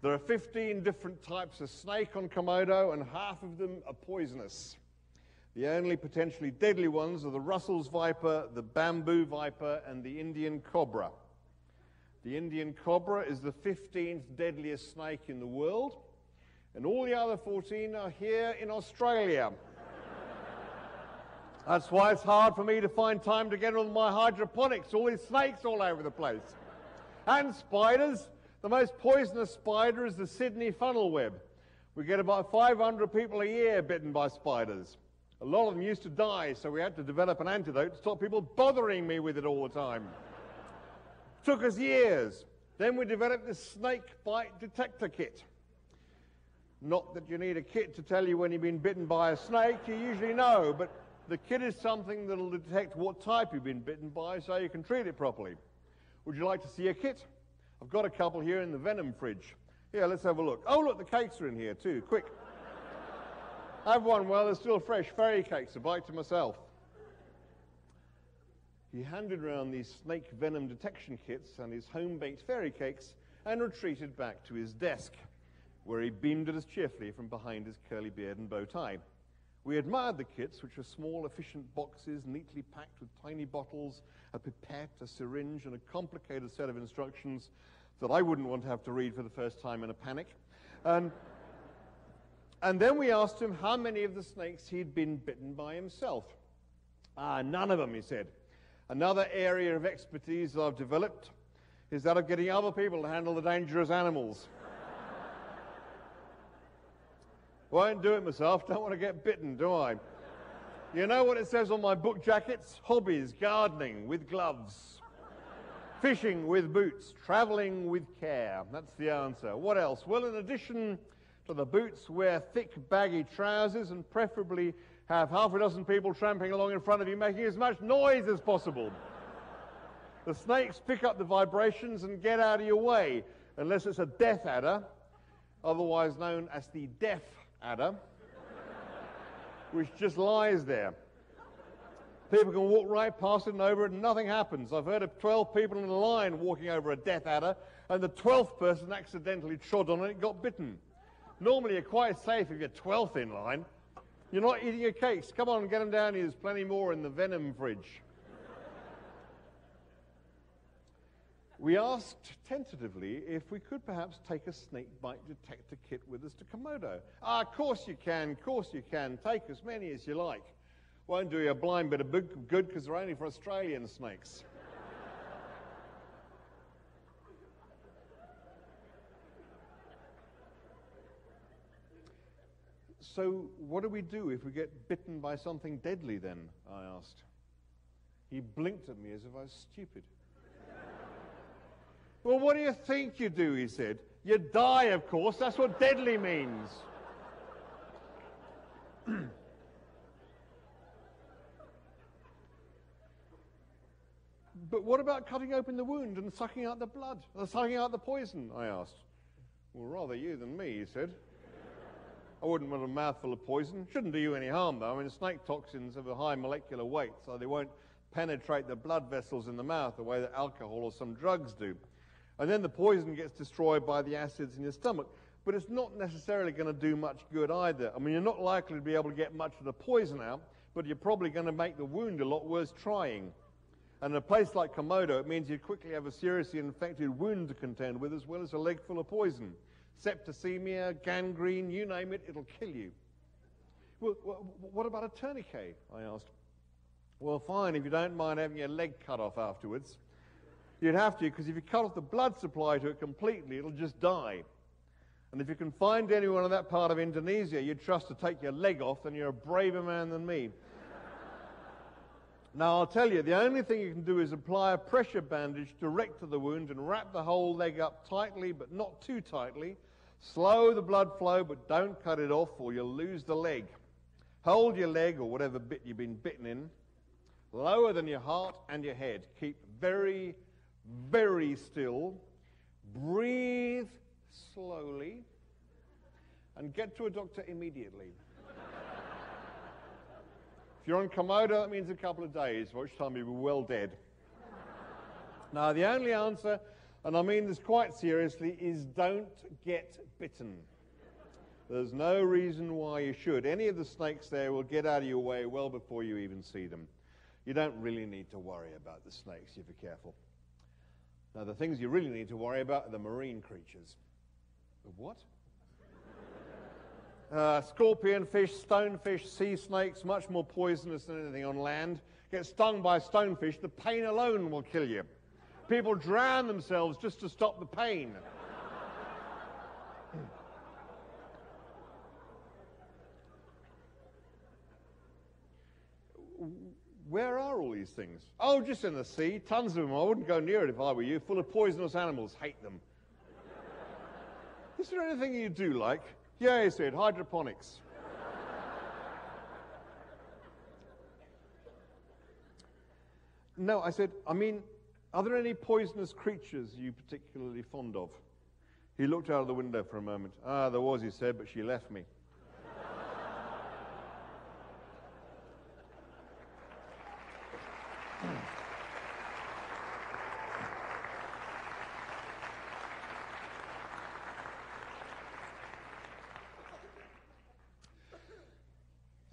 There are 15 different types of snake on Komodo, and half of them are poisonous. The only potentially deadly ones are the Russell's viper, the bamboo viper, and the Indian cobra. The Indian cobra is the 15th deadliest snake in the world, and all the other 14 are here in Australia. That's why it's hard for me to find time to get on my hydroponics, all these snakes all over the place. And spiders. The most poisonous spider is the Sydney funnel web. We get about 500 people a year bitten by spiders. A lot of them used to die, so we had to develop an antidote to stop people bothering me with it all the time. Took us years. Then we developed this snake bite detector kit. Not that you need a kit to tell you when you've been bitten by a snake, you usually know, but the kit is something that'll detect what type you've been bitten by so you can treat it properly. Would you like to see a kit? I've got a couple here in the venom fridge. Here, let's have a look. Oh, look, the cakes are in here too. Quick. Have one while they're still fresh. Fairy cakes, a bite to myself. He handed around these snake venom detection kits and his home-baked fairy cakes and retreated back to his desk, where he beamed at us cheerfully from behind his curly beard and bow tie. We admired the kits, which were small, efficient boxes, neatly packed with tiny bottles, a pipette, a syringe, and a complicated set of instructions that I wouldn't want to have to read for the first time in a panic. And then we asked him how many of the snakes he'd been bitten by himself. None of them, he said. Another area of expertise that I've developed is that of getting other people to handle the dangerous animals. Won't do it myself, don't want to get bitten, do I? You know what it says on my book jackets? Hobbies, gardening with gloves, fishing with boots, traveling with care. That's the answer. What else? Well, in addition to the boots, wear thick, baggy trousers and preferably have half a dozen people tramping along in front of you making as much noise as possible. The snakes pick up the vibrations and get out of your way, unless it's a death adder, otherwise known as the deaf adder, which just lies there. People can walk right past it and over it and nothing happens. I've heard of 12 people in a line walking over a death adder and the 12th person accidentally trod on it and got bitten. Normally you're quite safe if you're 12th in line. You're not eating your cakes. Come on, get them down here. There's plenty more in the venom fridge. We asked tentatively if we could perhaps take a snake bite detector kit with us to Komodo. Of course you can, of course you can. Take as many as you like. Won't do you a blind bit of good because they're only for Australian snakes. So what do we do if we get bitten by something deadly then? I asked. He blinked at me as if I was stupid. Well, what do you think you do, he said. You die, of course. That's what deadly means. But what about cutting open the wound and sucking out the blood, or sucking out the poison, I asked. Well, rather you than me, he said. I wouldn't want a mouthful of poison. Shouldn't do you any harm, though. I mean, snake toxins have a high molecular weight, so they won't penetrate the blood vessels in the mouth the way that alcohol or some drugs do. And then the poison gets destroyed by the acids in your stomach. But it's not necessarily going to do much good either. I mean, you're not likely to be able to get much of the poison out, but you're probably going to make the wound a lot worse trying. And in a place like Komodo, it means you quickly have a seriously infected wound to contend with, as well as a leg full of poison. Septicemia, gangrene, you name it, it'll kill you. Well, what about a tourniquet? I asked. Well, fine, if you don't mind having your leg cut off afterwards. You'd have to, because if you cut off the blood supply to it completely, it'll just die. And if you can find anyone in that part of Indonesia you'd trust to take your leg off, then you're a braver man than me. Now, I'll tell you, the only thing you can do is apply a pressure bandage direct to the wound and wrap the whole leg up tightly, but not too tightly. Slow the blood flow, but don't cut it off or you'll lose the leg. Hold your leg, or whatever bit you've been bitten in, lower than your heart and your head. Keep very, very still. Breathe slowly and get to a doctor immediately. If you're on Komodo, that means a couple of days, by which time you'll be well dead. Now, the only answer and I mean this quite seriously, is don't get bitten. There's no reason why you should. Any of the snakes there will get out of your way well before you even see them. You don't really need to worry about the snakes if you're careful. Now, the things you really need to worry about are the marine creatures. The what? Scorpion fish, stonefish, sea snakes, much more poisonous than anything on land. Get stung by stonefish, the pain alone will kill you. People drown themselves just to stop the pain. Where are all these things? Oh, just in the sea. Tons of them. I wouldn't go near it if I were you. Full of poisonous animals. Hate them. Is there anything you do like? Yeah, he said, hydroponics. No, I said, I mean, are there any poisonous creatures you particularly fond of? He looked out of the window for a moment. Ah, there was, he said, but she left me.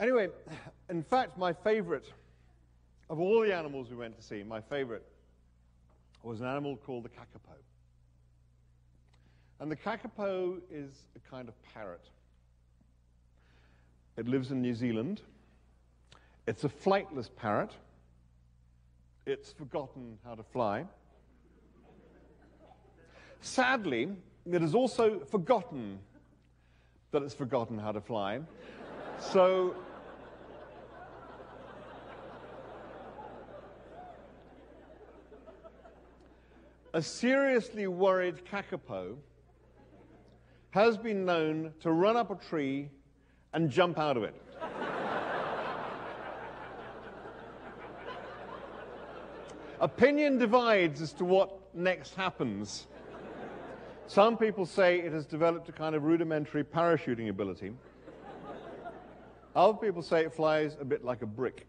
Anyway, in fact, my favorite of all the animals we went to see, my favorite was an animal called the kakapo. And the kakapo is a kind of parrot. It lives in New Zealand. It's a flightless parrot. It's forgotten how to fly. Sadly, it has also forgotten that it's forgotten how to fly. So a seriously worried kakapo has been known to run up a tree and jump out of it. Opinion divides as to what next happens. Some people say it has developed a kind of rudimentary parachuting ability. Other people say it flies a bit like a brick.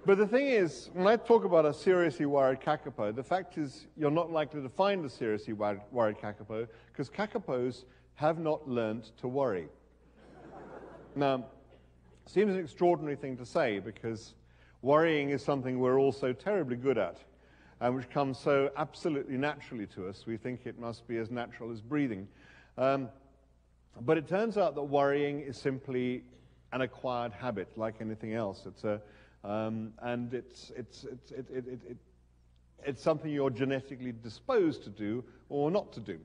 But the thing is, when I talk about a seriously worried kakapo, the fact is you're not likely to find a seriously worried kakapo because kakapos have not learnt to worry. Now, it seems an extraordinary thing to say because worrying is something we're all so terribly good at and which comes so absolutely naturally to us. We think it must be as natural as breathing. But it turns out that worrying is simply an acquired habit like anything else. And it's something you're genetically disposed to do or not to do.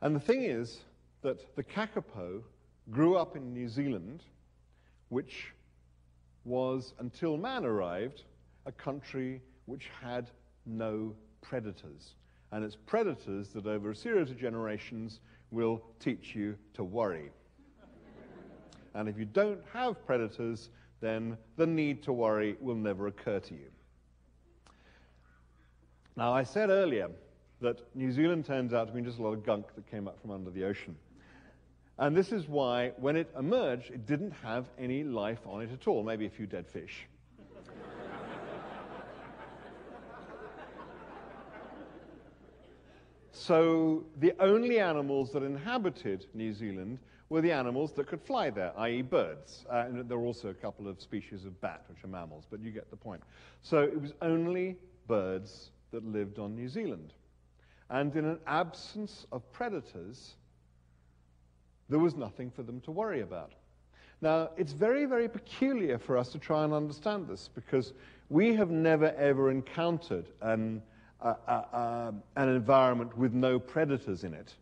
And the thing is that the kakapo grew up in New Zealand, which was, until man arrived, a country which had no predators. And it's predators that over a series of generations will teach you to worry. And if you don't have predators, then the need to worry will never occur to you. Now, I said earlier that New Zealand turns out to be just a lot of gunk that came up from under the ocean. And this is why, when it emerged, it didn't have any life on it at all, maybe a few dead fish. So the only animals that inhabited New Zealand were the animals that could fly there, i.e. birds. And there were also a couple of species of bat, which are mammals, but you get the point. So it was only birds that lived on New Zealand. And in an absence of predators, there was nothing for them to worry about. Now, it's very, very peculiar for us to try and understand this, because we have never, ever encountered an environment with no predators in it.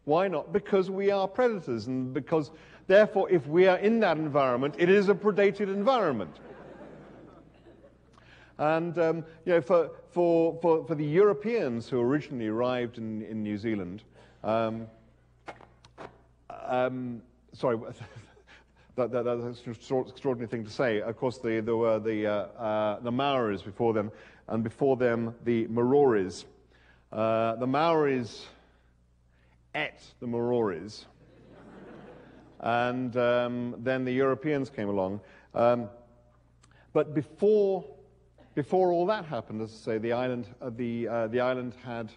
Why not? Because we are predators, and because, therefore, if we are in that environment, it is a predated environment. And you know, for the Europeans who originally arrived in New Zealand, sorry, that's an extraordinary thing to say. Of course, there were the Maoris before them, and before them the Maoris. The Maoris ate the Maoris, and then the Europeans came along. But before before all that happened, as I say, the island had